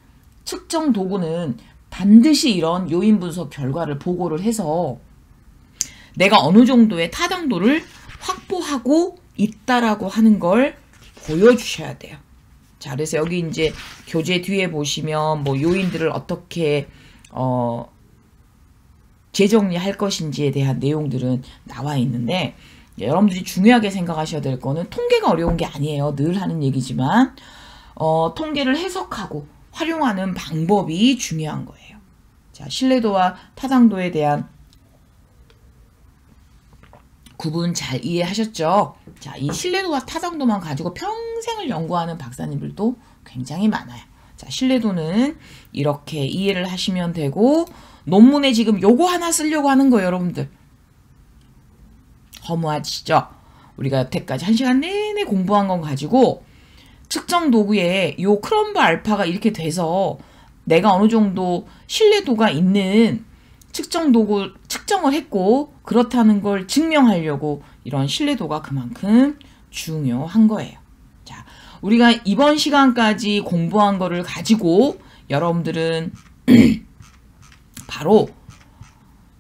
Speaker 1: 측정 도구는 반드시 이런 요인 분석 결과를 보고를 해서 내가 어느 정도의 타당도를 확보하고 있다라고 하는 걸 보여주셔야 돼요. 자, 그래서 여기 이제 교재 뒤에 보시면 뭐 요인들을 어떻게 재정리할 것인지에 대한 내용들은 나와 있는데 여러분들이 중요하게 생각하셔야 될 거는 통계가 어려운 게 아니에요. 늘 하는 얘기지만 통계를 해석하고 활용하는 방법이 중요한 거예요. 자, 신뢰도와 타당도에 대한 구분 잘 이해하셨죠? 자, 이 신뢰도와 타당도만 가지고 평생을 연구하는 박사님들도 굉장히 많아요. 자, 신뢰도는 이렇게 이해를 하시면 되고 논문에 지금 요거 하나 쓰려고 하는 거예요, 여러분들. 허무하시죠? 우리가 여태까지 1시간 내내 공부한 건 가지고 측정 도구에 요 크롬바 알파가 이렇게 돼서 내가 어느 정도 신뢰도가 있는 측정 도구 측정을 했고 그렇다는 걸 증명하려고 이런 신뢰도가 그만큼 중요한 거예요. 자, 우리가 이번 시간까지 공부한 거를 가지고 여러분들은 바로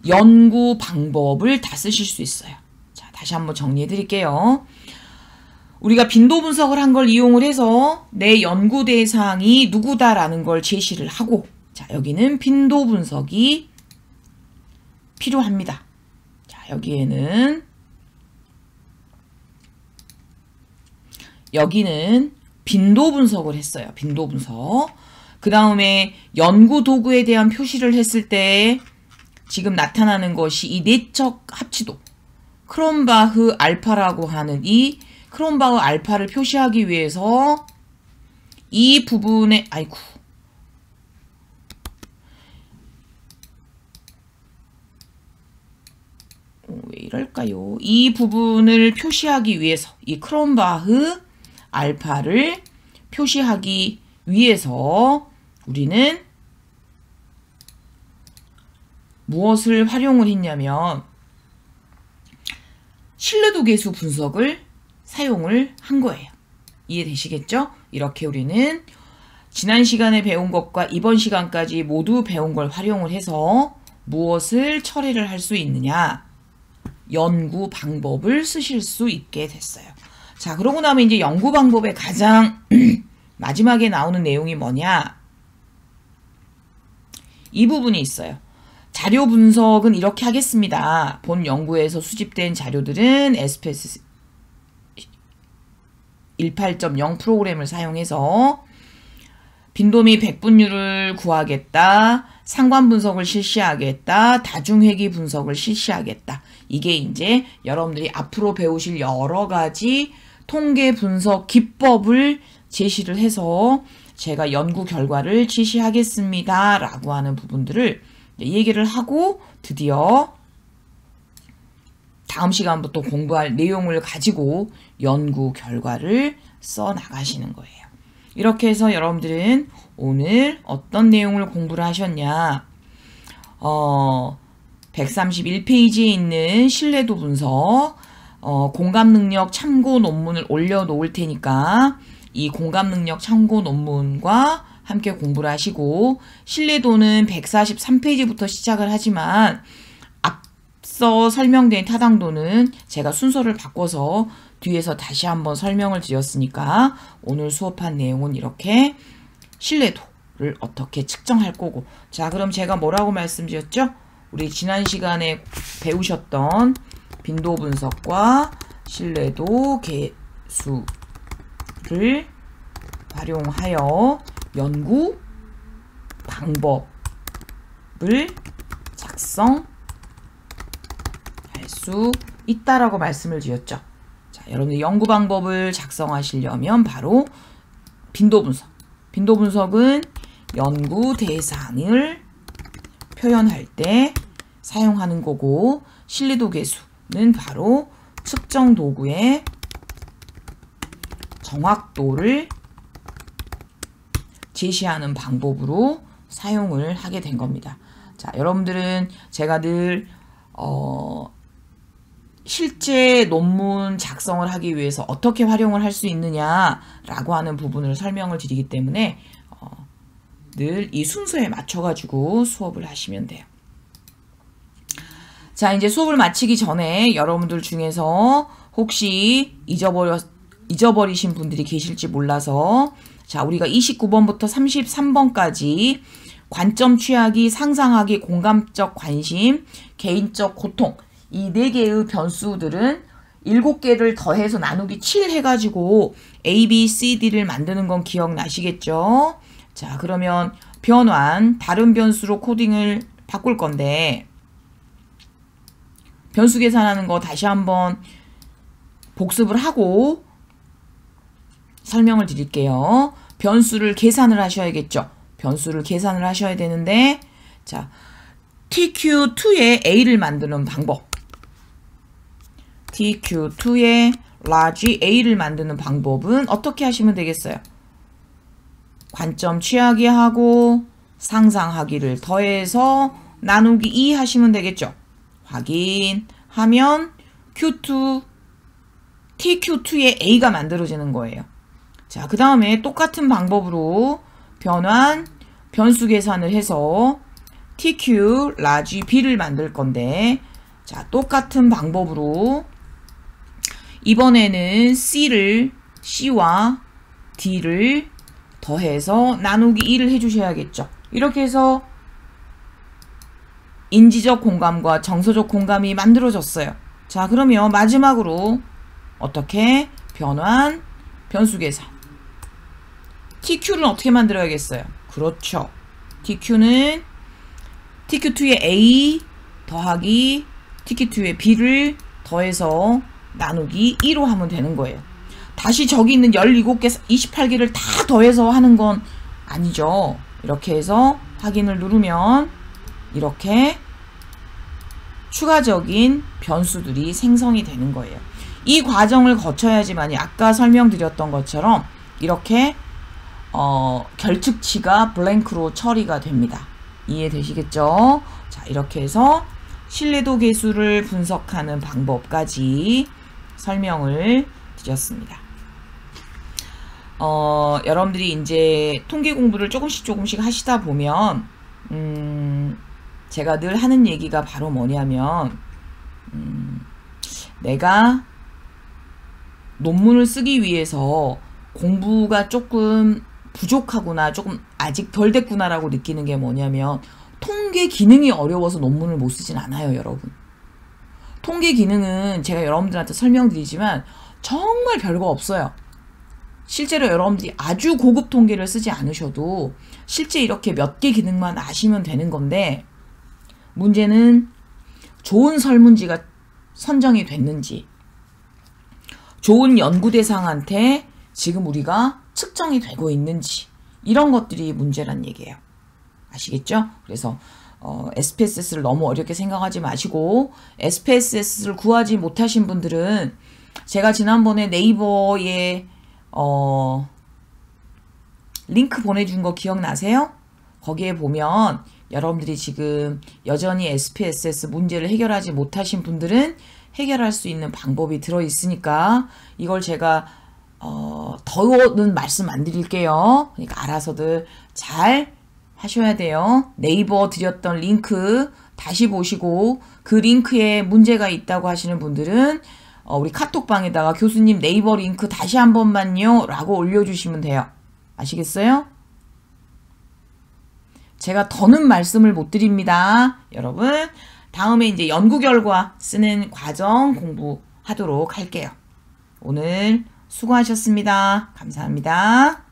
Speaker 1: 연구 방법을 다 쓰실 수 있어요. 자, 다시 한번 정리해 드릴게요. 우리가 빈도 분석을 한 걸 이용을 해서 내 연구 대상이 누구다라는 걸 제시를 하고, 자, 여기는 빈도 분석이 필요합니다. 자, 여기는 빈도 분석을 했어요. 빈도 분석. 그 다음에 연구 도구에 대한 표시를 했을 때 지금 나타나는 것이 이 내적 합치도 크롬바흐 알파라고 하는 이 크롬바흐 알파를 표시하기 위해서 이 부분에 왜 이럴까요? 이 부분을 표시하기 위해서 이 크롬바흐 알파를 표시하기 위해서 우리는 무엇을 활용을 했냐면 신뢰도 계수 분석을 사용을 한 거예요. 이해되시겠죠? 이렇게 우리는 지난 시간에 배운 것과 이번 시간까지 모두 배운 걸 활용을 해서 무엇을 처리를 할 수 있느냐? 연구 방법을 쓰실 수 있게 됐어요. 자, 그러고 나면 이제 연구 방법의 가장 마지막에 나오는 내용이 뭐냐? 이 부분이 있어요. 자료 분석은 이렇게 하겠습니다. 본 연구에서 수집된 자료들은 SPS 18.0 프로그램을 사용해서 빈도 및 백분율을 구하겠다. 상관 분석을 실시하겠다. 다중회귀 분석을 실시하겠다. 이게 이제 여러분들이 앞으로 배우실 여러 가지 통계 분석 기법을 제시를 해서 제가 연구 결과를 지시하겠습니다. 라고 하는 부분들을 얘기를 하고 드디어 다음 시간부터 공부할 내용을 가지고 연구 결과를 써 나가시는 거예요. 이렇게 해서 여러분들은 오늘 어떤 내용을 공부를 하셨냐. 131페이지에 있는 신뢰도 분석, 공감 능력 참고 논문을 올려놓을 테니까 이 공감 능력 참고 논문과 함께 공부를 하시고, 신뢰도는 143페이지부터 시작을 하지만 앞서 설명된 타당도는 제가 순서를 바꿔서 뒤에서 다시 한번 설명을 드렸으니까 오늘 수업한 내용은 이렇게 신뢰도를 어떻게 측정할 거고, 자 그럼 제가 뭐라고 말씀드렸죠? 우리 지난 시간에 배우셨던 빈도 분석과 신뢰도 계수를 활용하여 연구 방법을 작성할 수 있다라고 말씀을 드렸죠. 자, 여러분들 연구 방법을 작성하시려면 바로 빈도 분석. 빈도 분석은 연구 대상을 표현할 때 사용하는 거고, 신뢰도 계수는 바로 측정 도구의 정확도를 제시하는 방법으로 사용을 하게 된 겁니다. 자, 여러분들은 제가 늘 실제 논문 작성을 하기 위해서 어떻게 활용을 할 수 있느냐라고 하는 부분을 설명을 드리기 때문에 늘 이 순서에 맞춰가지고 수업을 하시면 돼요. 자, 이제 수업을 마치기 전에 여러분들 중에서 혹시 잊어버리신 분들이 계실지 몰라서, 자, 우리가 29번부터 33번까지 관점 취하기, 상상하기, 공감적 관심, 개인적 고통, 이 4개의 변수들은 7개를 더해서 나누기 7 해가지고 A, B, C, D를 만드는 건 기억나시겠죠? 자, 그러면 변환, 다른 변수로 코딩을 바꿀 건데, 변수 계산하는 거 다시 한번 복습을 하고 설명을 드릴게요. 변수를 계산을 하셔야겠죠. 변수를 계산을 하셔야 되는데, 자, TQ2에 A를 만드는 방법. TQ2에 large A를 만드는 방법은 어떻게 하시면 되겠어요? 관점 취하기 하고 상상하기를 더해서 나누기 2 하시면 되겠죠. 확인하면 TQ2에 A가 만들어지는 거예요. 자, 그 다음에 똑같은 방법으로 변환, 변수 계산을 해서 TQ large B를 만들 건데, 자, 똑같은 방법으로 이번에는 C와 D를 더해서 나누기 2를 해주셔야겠죠. 이렇게 해서 인지적 공감과 정서적 공감이 만들어졌어요. 자, 그러면 마지막으로 어떻게 변환, 변수 계산. TQ는 어떻게 만들어야겠어요? 그렇죠. TQ는 TQ2에 A 더하기 TQ2에 B를 더해서 나누기 2로 하면 되는 거예요. 다시 저기 있는 17개, 28개를 다 더해서 하는 건 아니죠. 이렇게 해서 확인을 누르면 이렇게 추가적인 변수들이 생성이 되는 거예요. 이 과정을 거쳐야지만이 아까 설명드렸던 것처럼 이렇게 결측치가 블랭크로 처리가 됩니다. 이해되시겠죠? 자, 이렇게 해서 신뢰도 계수를 분석하는 방법까지 설명을 드렸습니다. 여러분들이 이제 통계 공부를 조금씩 하시다 보면 제가 늘 하는 얘기가 바로 뭐냐면 내가 논문을 쓰기 위해서 공부가 조금 부족하구나, 조금 아직 덜 됐구나라고 느끼는 게 뭐냐면 통계 기능이 어려워서 논문을 못 쓰진 않아요, 여러분. 통계 기능은 제가 여러분들한테 설명드리지만 정말 별거 없어요. 실제로 여러분들이 아주 고급 통계를 쓰지 않으셔도 실제 이렇게 몇 개 기능만 아시면 되는 건데, 문제는 좋은 설문지가 선정이 됐는지, 좋은 연구 대상한테 지금 우리가 측정이 되고 있는지, 이런 것들이 문제란 얘기예요. 아시겠죠? 그래서 SPSS를 너무 어렵게 생각하지 마시고, SPSS를 구하지 못하신 분들은 제가 지난번에 네이버에 링크 보내준 거 기억나세요? 거기에 보면 여러분들이 지금 여전히 SPSS 문제를 해결하지 못하신 분들은 해결할 수 있는 방법이 들어있으니까 이걸 제가 더는 말씀 안 드릴게요. 그러니까 알아서들 잘 하셔야 돼요. 네이버 드렸던 링크 다시 보시고, 그 링크에 문제가 있다고 하시는 분들은 우리 카톡방에다가 교수님 네이버 링크 다시 한 번만요 라고 올려주시면 돼요. 아시겠어요? 제가 더는 말씀을 못 드립니다. 여러분, 다음에 이제 연구 결과 쓰는 과정 공부하도록 할게요. 오늘 수고하셨습니다. 감사합니다.